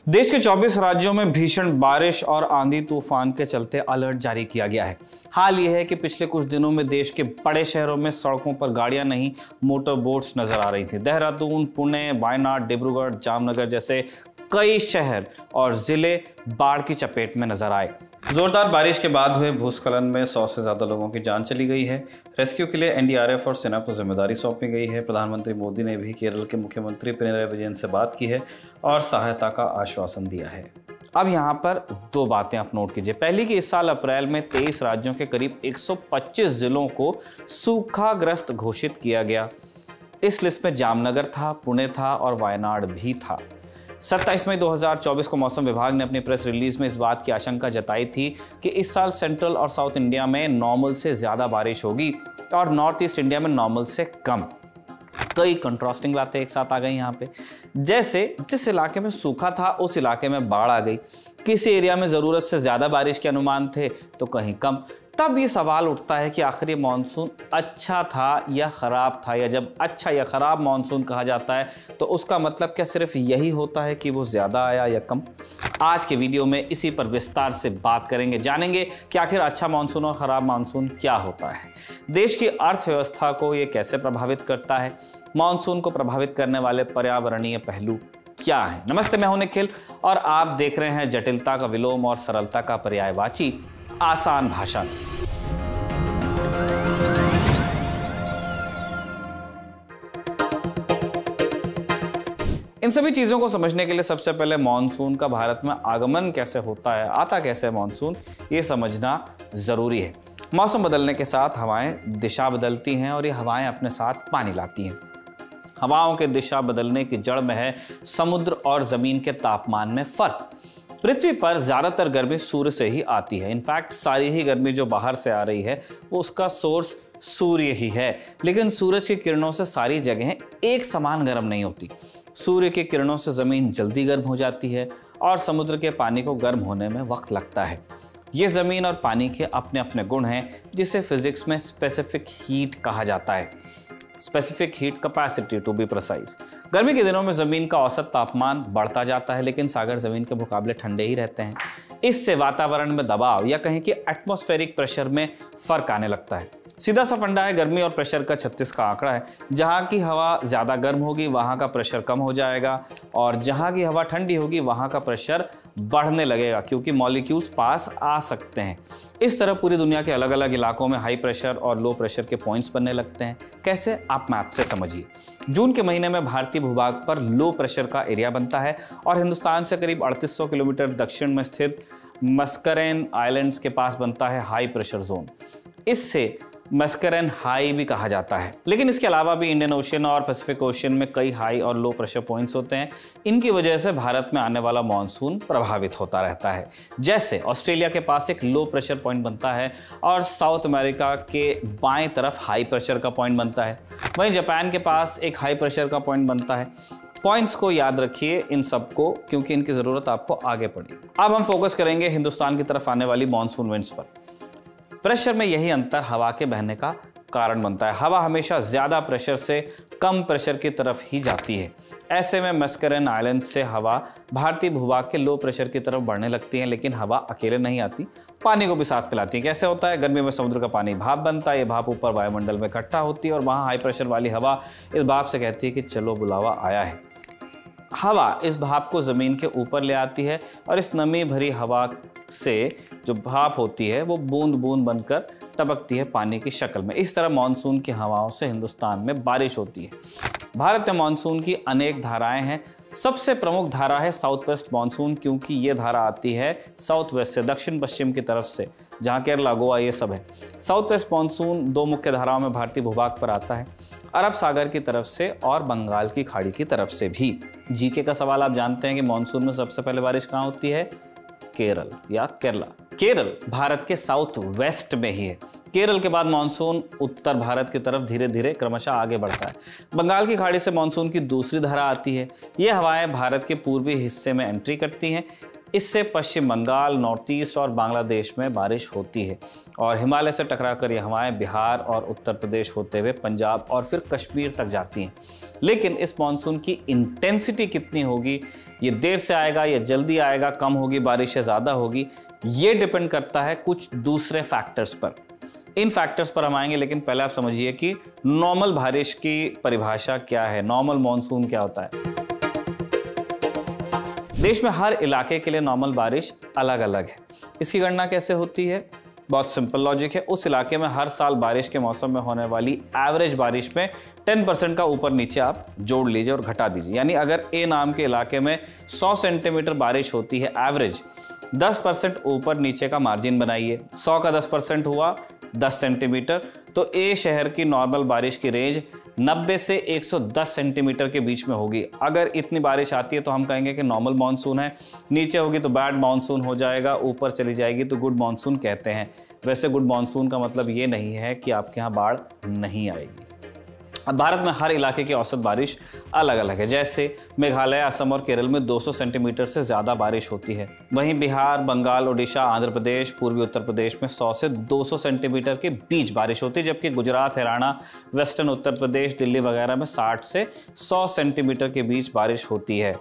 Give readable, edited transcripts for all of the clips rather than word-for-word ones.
देश के 24 राज्यों में भीषण बारिश और आंधी तूफान के चलते अलर्ट जारी किया गया है। हाल यह है कि पिछले कुछ दिनों में देश के बड़े शहरों में सड़कों पर गाड़ियां नहीं, मोटर बोट्स नजर आ रही थी। देहरादून, पुणे, वायनाड, डिब्रूगढ़, जामनगर जैसे कई शहर और जिले बाढ़ की चपेट में नजर आए। जोरदार बारिश के बाद हुए भूस्खलन में 100 से ज्यादा लोगों की जान चली गई है। रेस्क्यू के लिए एनडीआरएफ और सेना को जिम्मेदारी सौंपी गई है। प्रधानमंत्री मोदी ने भी केरल के मुख्यमंत्री पिनराई विजयन से बात की है और सहायता का आश्वासन दिया है। अब यहाँ पर दो बातें आप नोट कीजिए। पहली कि इस साल अप्रैल में 23 राज्यों के करीब 125 जिलों को सूखाग्रस्त घोषित किया गया। इस लिस्ट में जामनगर था, पुणे था और वायनाड भी था। 27 मई 2024 को मौसम विभाग ने अपनी प्रेस रिलीज में इस बात की आशंका जताई थी कि इस साल सेंट्रल और साउथ इंडिया में नॉर्मल से ज़्यादा बारिश होगी और नॉर्थ ईस्ट इंडिया में नॉर्मल से कम। कई कंट्रास्टिंग बातें एक साथ आ गई यहाँ पे, जैसे जिस इलाके में सूखा था उस इलाके में बाढ़ आ गई। किसी एरिया में ज़रूरत से ज़्यादा बारिश के अनुमान थे तो कहीं कम। तब ये सवाल उठता है कि आखिर ये मानसून अच्छा था या ख़राब था, या जब अच्छा या ख़राब मानसून कहा जाता है तो उसका मतलब क्या सिर्फ यही होता है कि वो ज़्यादा आया या कम? आज के वीडियो में इसी पर विस्तार से बात करेंगे, जानेंगे कि आखिर अच्छा मानसून और ख़राब मानसून क्या होता है, देश की अर्थव्यवस्था को ये कैसे प्रभावित करता है, मानसून को प्रभावित करने वाले पर्यावरणीय पहलू क्या है। नमस्ते, मैं हूं निखिल और आप देख रहे हैं जटिलता का विलोम और सरलता का पर्यायवाची आसान भाषा। इन सभी चीजों को समझने के लिए सबसे पहले मॉनसून का भारत में आगमन कैसे होता है, आता कैसे है मॉनसून, ये समझना जरूरी है। मौसम बदलने के साथ हवाएं दिशा बदलती हैं और ये हवाएं अपने साथ पानी लाती हैं। हवाओं के दिशा बदलने की जड़ में है समुद्र और जमीन के तापमान में फर्क। पृथ्वी पर ज्यादातर गर्मी सूर्य से ही आती है। इनफैक्ट सारी ही गर्मी जो बाहर से आ रही है वो उसका सोर्स सूर्य ही है। लेकिन सूरज की किरणों से सारी जगहें एक समान गर्म नहीं होती। सूर्य की किरणों से जमीन जल्दी गर्म हो जाती है और समुद्र के पानी को गर्म होने में वक्त लगता है। ये जमीन और पानी के अपने अपने गुण हैं, जिसे फिजिक्स में स्पेसिफिक हीट कहा जाता है। Specific heat capacity to be precise. गर्मी के दिनों में जमीन का औसत तापमान बढ़ता जाता है, लेकिन सागर जमीन के मुकाबले ठंडे ही रहते हैं। इससे वातावरण में दबाव या कहें कि एटमॉस्फेरिक प्रेशर में फर्क आने लगता है। सीधा सा फंडा है गर्मी और प्रेशर का 36 का आंकड़ा है। जहाँ की हवा ज़्यादा गर्म होगी वहाँ का प्रेशर कम हो जाएगा और जहाँ की हवा ठंडी होगी वहाँ का प्रेशर बढ़ने लगेगा, क्योंकि मॉलिक्यूल्स पास आ सकते हैं। इस तरह पूरी दुनिया के अलग अलग इलाकों में हाई प्रेशर और लो प्रेशर के पॉइंट्स बनने लगते हैं। कैसे, आप मैप से समझिए। जून के महीने में भारतीय भूभाग पर लो प्रेशर का एरिया बनता है और हिंदुस्तान से करीब 3800 किलोमीटर दक्षिण में स्थित मस्करेन आइलैंड्स के पास बनता है हाई प्रेशर जोन। इससे मस्करेन हाई भी कहा जाता है। लेकिन इसके अलावा भी इंडियन ओशन और पैसिफिक ओशन में कई हाई और लो प्रेशर पॉइंट्स होते हैं। इनकी वजह से भारत में आने वाला मॉनसून प्रभावित होता रहता है। जैसे ऑस्ट्रेलिया के पास एक लो प्रेशर पॉइंट बनता है और साउथ अमेरिका के बाएं तरफ हाई प्रेशर का पॉइंट बनता है। वहीं जापान के पास एक हाई प्रेशर का पॉइंट बनता है। पॉइंट्स को याद रखिए इन सबको, क्योंकि इनकी ज़रूरत आपको आगे पड़ेगी। अब हम फोकस करेंगे हिंदुस्तान की तरफ आने वाली मॉनसून विंड्स पर। प्रेशर में यही अंतर हवा के बहने का कारण बनता है। हवा हमेशा ज़्यादा प्रेशर से कम प्रेशर की तरफ ही जाती है। ऐसे में मस्करेन आइलैंड से हवा भारतीय भूभाग के लो प्रेशर की तरफ बढ़ने लगती है, लेकिन हवा अकेले नहीं आती, पानी को भी साथ पिलाती है। कैसे होता है? गर्मी में समुद्र का पानी भाप बनता है। ये भाप ऊपर वायुमंडल में इकट्ठा होती है और वहाँ हाई प्रेशर वाली हवा इस भाप से कहती है कि चलो बुलावा आया है। हवा इस भाप को ज़मीन के ऊपर ले आती है और इस नमी भरी हवा से जो भाप होती है वो बूंद बूंद बनकर टपकती है पानी की शक्ल में। इस तरह मानसून की हवाओं से हिंदुस्तान में बारिश होती है। भारत में मानसून की अनेक धाराएं हैं। सबसे प्रमुख धारा है साउथ वेस्ट मानसून, क्योंकि ये धारा आती है साउथ वेस्ट से, दक्षिण पश्चिम की तरफ से, जहाँ केरला, गोवा ये सब है। साउथ वेस्ट मानसून दो मुख्य धाराओं में भारतीय भूभाग पर आता है, अरब सागर की तरफ से और बंगाल की खाड़ी की तरफ से भी। जीके का सवाल, आप जानते हैं कि मानसून में सबसे पहले बारिश कहाँ होती है? केरल या केरला। केरल भारत के साउथ वेस्ट में ही है। केरल के बाद मानसून उत्तर भारत की तरफ धीरे धीरे क्रमशः आगे बढ़ता है। बंगाल की खाड़ी से मानसून की दूसरी धारा आती है। ये हवाएं भारत के पूर्वी हिस्से में एंट्री करती हैं। इससे पश्चिम बंगाल, नॉर्थ ईस्ट और बांग्लादेश में बारिश होती है और हिमालय से टकराकर ये हवाएं बिहार और उत्तर प्रदेश होते हुए पंजाब और फिर कश्मीर तक जाती हैं। लेकिन इस मानसून की इंटेंसिटी कितनी होगी, ये देर से आएगा या जल्दी आएगा, कम होगी बारिश या ज़्यादा होगी, ये डिपेंड करता है कुछ दूसरे फैक्टर्स पर। इन फैक्टर्स पर हम आएंगे, लेकिन पहले आप समझिए कि नॉर्मल बारिश की परिभाषा क्या है, नॉर्मल मानसून क्या होता है। देश में हर इलाके के लिए नॉर्मल बारिश अलग अलग है। इसकी गणना कैसे होती है? बहुत सिंपल लॉजिक है। उस इलाके में हर साल बारिश के मौसम में होने वाली एवरेज बारिश में 10% का ऊपर नीचे आप जोड़ लीजिए और घटा दीजिए। यानी अगर ए नाम के इलाके में 100 सेंटीमीटर बारिश होती है एवरेज, 10% ऊपर नीचे का मार्जिन बनाइए। 100 का 10% हुआ 10 सेंटीमीटर, तो ए शहर की नॉर्मल बारिश की रेंज 90 से 110 सेंटीमीटर के बीच में होगी। अगर इतनी बारिश आती है तो हम कहेंगे कि नॉर्मल मानसून है। नीचे होगी तो बैड मानसून हो जाएगा, ऊपर चली जाएगी तो गुड मानसून कहते हैं। वैसे गुड मानसून का मतलब ये नहीं है कि आपके यहाँ बाढ़ नहीं आएगी। अब भारत में हर इलाके की औसत बारिश अलग अलग है। जैसे मेघालय, असम और केरल में 200 सेंटीमीटर से ज़्यादा बारिश होती है। वहीं बिहार, बंगाल, उड़ीसा, आंध्र प्रदेश, पूर्वी उत्तर प्रदेश में 100 से 200 सेंटीमीटर के बीच बारिश होती है, जबकि गुजरात, हरियाणा, वेस्टर्न उत्तर प्रदेश, दिल्ली वगैरह में 60 से 100 सेंटीमीटर के बीच बारिश होती है।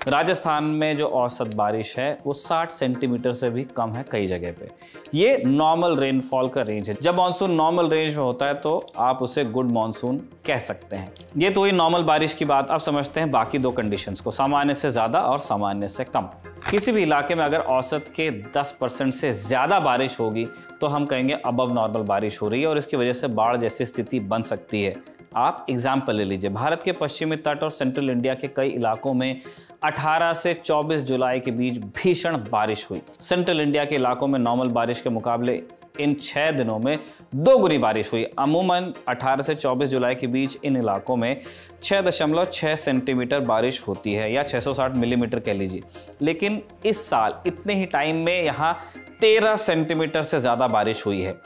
राजस्थान में जो औसत बारिश है वो 60 सेंटीमीटर से भी कम है कई जगह पे। ये नॉर्मल रेनफॉल का रेंज है। जब मानसून नॉर्मल रेंज में होता है तो आप उसे गुड मानसून कह सकते हैं। ये तो हुई नॉर्मल बारिश की बात। अब समझते हैं बाकी दो कंडीशंस को, सामान्य से ज़्यादा और सामान्य से कम। किसी भी इलाके में अगर औसत के 10% से ज़्यादा बारिश होगी तो हम कहेंगे अबव नॉर्मल बारिश हो रही है और इसकी वजह से बाढ़ जैसी स्थिति बन सकती है। आप एग्जाम्पल ले लीजिए, भारत के पश्चिमी तट और सेंट्रल इंडिया के कई इलाकों में 18 से 24 जुलाई के बीच भीषण बारिश हुई। सेंट्रल इंडिया के इलाकों में नॉर्मल बारिश के मुकाबले इन 6 दिनों में 2 गुनी बारिश हुई। अमूमन 18 से 24 जुलाई के बीच इन इलाकों में 6.6 सेंटीमीटर बारिश होती है या 660 मिलीमीटर कह लीजिए। लेकिन इस साल इतने ही टाइम में यहाँ 13 सेंटीमीटर से ज़्यादा बारिश हुई है।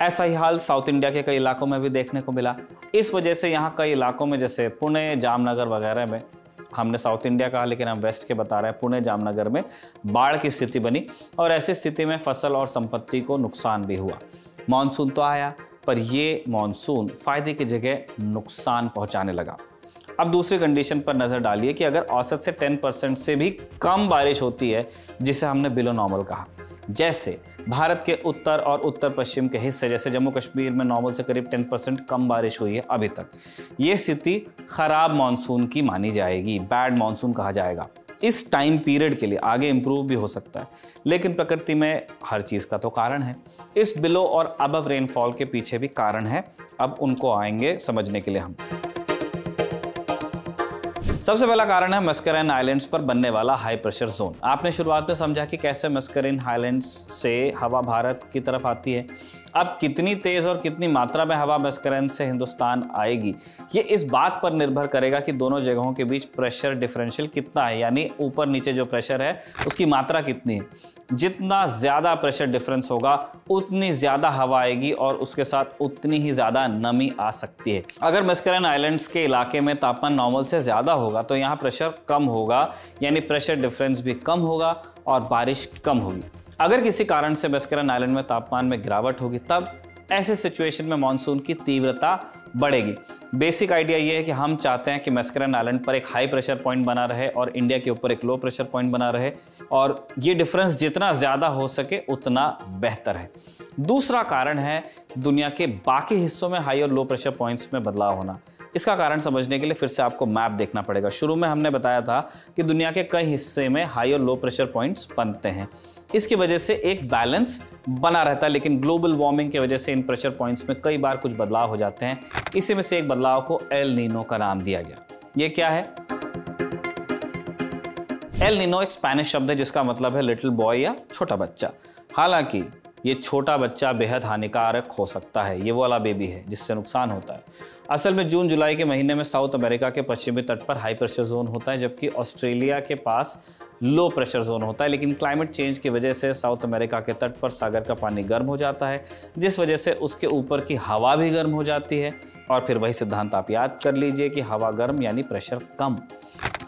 ऐसा ही हाल साउथ इंडिया के कई इलाकों में भी देखने को मिला। इस वजह से यहाँ कई इलाकों में जैसे पुणे, जामनगर वगैरह में, हमने साउथ इंडिया कहा लेकिन हम वेस्ट के बता रहे हैं, पुणे, जामनगर में बाढ़ की स्थिति बनी और ऐसी स्थिति में फसल और संपत्ति को नुकसान भी हुआ। मानसून तो आया पर ये मानसून फायदे की जगह नुकसान पहुंचाने लगा। अब दूसरी कंडीशन पर नज़र डालिए कि अगर औसत से 10% से भी कम बारिश होती है, जिसे हमने बिलो नॉर्मल कहा, जैसे भारत के उत्तर और उत्तर पश्चिम के हिस्से जैसे जम्मू कश्मीर में नॉर्मल से करीब 10% कम बारिश हुई है अभी तक, ये स्थिति खराब मानसून की मानी जाएगी, बैड मानसून कहा जाएगा। इस टाइम पीरियड के लिए आगे इंप्रूव भी हो सकता है, लेकिन प्रकृति में हर चीज़ का तो कारण है। इस बिलो और अबव रेनफॉल के पीछे भी कारण है, अब उनको आएंगे समझने के लिए हम। सबसे पहला कारण है मस्करेन आइलैंड्स पर बनने वाला हाई प्रेशर जोन। आपने शुरुआत में समझा कि कैसे मस्करेन आइलैंड्स से हवा भारत की तरफ आती है। अब कितनी तेज और कितनी मात्रा में हवा मस्करेन से हिंदुस्तान आएगी, ये इस बात पर निर्भर करेगा कि दोनों जगहों के बीच प्रेशर डिफरेंशियल कितना है, यानी ऊपर नीचे जो प्रेशर है उसकी मात्रा कितनी है। जितना ज़्यादा प्रेशर डिफरेंस होगा उतनी ज़्यादा हवा आएगी और उसके साथ उतनी ही ज़्यादा नमी आ सकती है। अगर मस्करेन आइलैंड्स के इलाके में तापमान नॉर्मल से ज़्यादा होगा तो यहाँ प्रेशर कम होगा, यानी प्रेशर डिफरेंस भी कम होगा और बारिश कम होगी। अगर किसी कारण से मस्करेन आइलैंड में तापमान में गिरावट होगी तब ऐसे सिचुएशन में मानसून की तीव्रता बढ़ेगी। बेसिक आइडिया ये है कि हम चाहते हैं कि मस्करेन आइलैंड पर एक हाई प्रेशर पॉइंट बना रहे और इंडिया के ऊपर एक लो प्रेशर पॉइंट बना रहे, और ये डिफरेंस जितना ज़्यादा हो सके उतना बेहतर है। दूसरा कारण है दुनिया के बाकी हिस्सों में हाई और लो प्रेशर पॉइंट्स में बदलाव होना। इसका कारण समझने के लिए फिर से आपको मैप देखना पड़ेगा। शुरू में हमने बताया था कि दुनिया के कई हिस्से में हाई और लो प्रेशर पॉइंट्स बनते हैं। इसकी वजह से एक बैलेंस बना रहता है, लेकिन ग्लोबल वार्मिंग की वजह से इन प्रेशर पॉइंट्स में कई बार कुछ बदलाव हो जाते हैं। इसी में से एक बदलाव को एल नीनो का नाम दिया गया। ये क्या है? एल नीनो एक स्पेनिश शब्द है जिसका मतलब है लिटिल बॉय या छोटा बच्चा। हालांकि ये छोटा बच्चा बेहद हानिकारक हो सकता है, ये वो वाला बेबी है जिससे नुकसान होता है। असल में जून जुलाई के महीने में साउथ अमेरिका के पश्चिमी तट पर हाई प्रेशर जोन होता है, जबकि ऑस्ट्रेलिया के पास लो प्रेशर जोन होता है, लेकिन क्लाइमेट चेंज की वजह से साउथ अमेरिका के तट पर सागर का पानी गर्म हो जाता है, जिस वजह से उसके ऊपर की हवा भी गर्म हो जाती है। और फिर वही सिद्धांत आप याद कर लीजिए कि हवा गर्म यानी प्रेशर कम।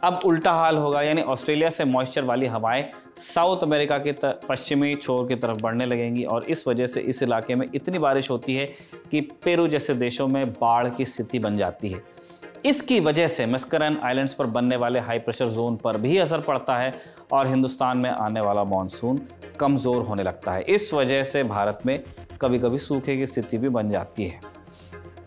अब उल्टा हाल होगा, यानी ऑस्ट्रेलिया से मॉइस्चर वाली हवाएं साउथ अमेरिका के पश्चिमी छोर की तरफ बढ़ने लगेंगी और इस वजह से इस इलाके में इतनी बारिश होती है कि पेरू जैसे देशों में बाढ़ की स्थिति बन जाती है। इसकी वजह से मस्करन आइलैंड्स पर बनने वाले हाई प्रेशर जोन पर भी असर पड़ता है और हिंदुस्तान में आने वाला मॉनसून कमज़ोर होने लगता है। इस वजह से भारत में कभी कभी सूखे की स्थिति भी बन जाती है।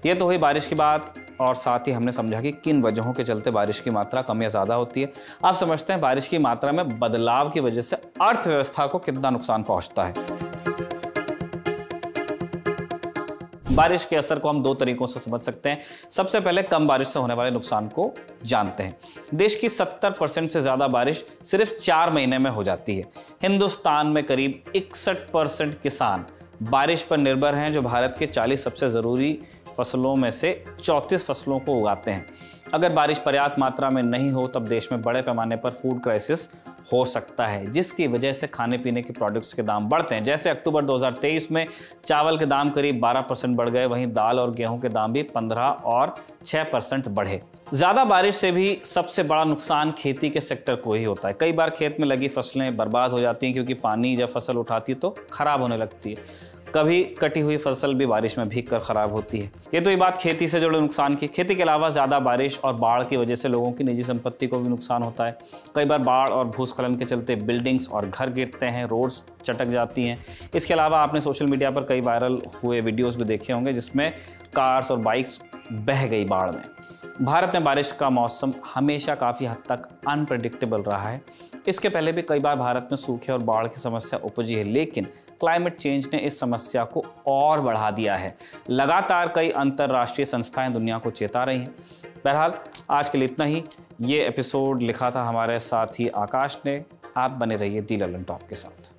ये तो हुई बारिश की बात, और साथ ही हमने समझा कि किन वजहों के चलते बारिश की मात्रा कम या ज़्यादा होती है। आप समझते हैं बारिश की मात्रा में बदलाव की वजह से अर्थव्यवस्था को कितना नुकसान पहुंचता है। बारिश के असर को हम दो तरीकों से समझ सकते हैं। सबसे पहले कम बारिश से होने वाले नुकसान को जानते हैं। देश की 70% से ज़्यादा बारिश सिर्फ 4 महीने में हो जाती है। हिंदुस्तान में करीब 61% किसान बारिश पर निर्भर हैं, जो भारत के 40 सबसे ज़रूरी फसलों में से 34 फसलों को उगाते हैं। अगर बारिश पर्याप्त मात्रा में नहीं हो तब देश में बड़े पैमाने पर फूड क्राइसिस हो सकता है, जिसकी वजह से खाने पीने के प्रोडक्ट्स के दाम बढ़ते हैं। जैसे अक्टूबर 2023 में चावल के दाम करीब 12% बढ़ गए, वहीं दाल और गेहूं के दाम भी 15 और 6% बढ़े। ज़्यादा बारिश से भी सबसे बड़ा नुकसान खेती के सेक्टर को ही होता है। कई बार खेत में लगी फसलें बर्बाद हो जाती हैं, क्योंकि पानी जब फसल उठाती है तो खराब होने लगती है। कभी कटी हुई फसल भी बारिश में भीग कर खराब होती है। ये तो ये बात खेती से जुड़े नुकसान की। खेती के अलावा ज़्यादा बारिश और बाढ़ की वजह से लोगों की निजी संपत्ति को भी नुकसान होता है। कई बार बाढ़ और भूस्खलन के चलते बिल्डिंग्स और घर गिरते हैं, रोड्स चटक जाती हैं। इसके अलावा आपने सोशल मीडिया पर कई वायरल हुए वीडियोज़ भी देखे होंगे जिसमें कार्स और बाइक्स बह गई बाढ़ में। भारत में बारिश का मौसम हमेशा काफ़ी हद तक अनप्रेडिक्टेबल रहा है। इसके पहले भी कई बार भारत में सूखे और बाढ़ की समस्या उपजी है, लेकिन क्लाइमेट चेंज ने इस समस्या को और बढ़ा दिया है। लगातार कई अंतर्राष्ट्रीय संस्थाएं दुनिया को चेता रही हैं। बहरहाल आज के लिए इतना ही। ये एपिसोड लिखा था हमारे साथी आकाश ने। आप बने रहिए दी ललन टॉप के साथ।